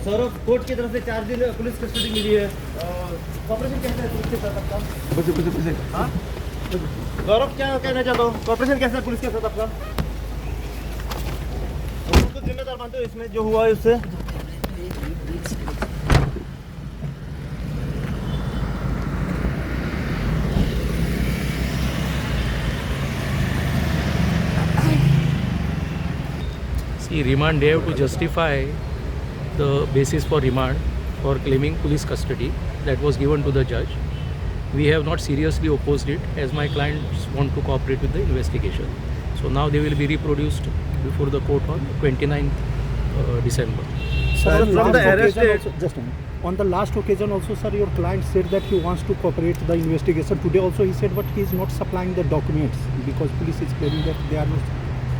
Saurabh, court की तरफ से 4 दिन पुलिस कस्टडी मिली है। कॉर्पोरेशन कैसा है पुलिस के साथ आपका? हाँ? गौरव, क्या कहना चाहता हूँ? कॉर्पोरेशन कैसा है पुलिस के साथ आपका? तो जिम्मेदार मानते हो इसमें जो हुआ है उससे? See, remand, they have to justify the basis for remand for claiming police custody that was given to the judge. We have not seriously opposed it as my clients want to cooperate with the investigation. So now they will be reproduced before the court on 29th December. Sir, From the arrest date, on the last occasion also, sir, your client said that he wants to cooperate the investigation. Today also he said, but he is not supplying the documents because police is claiming that they are not.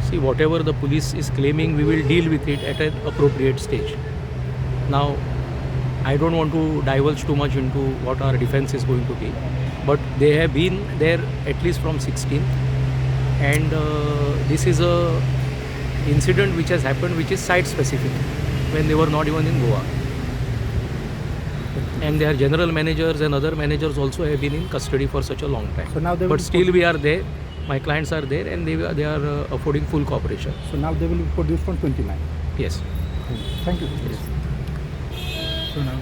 See, whatever the police is claiming, we will deal with it at an appropriate stage. Now, I don't want to divulge too much into what our defense is going to be, but they have been there at least from 16th, and this is a incident which has happened which is site specific when they were not even in Goa, and their general managers and other managers also have been in custody for such a long time. So now they But will still we are there, my clients are there, and they are affording full cooperation. So now they will be produced on 29. Yes. Thank you. Yes. So now.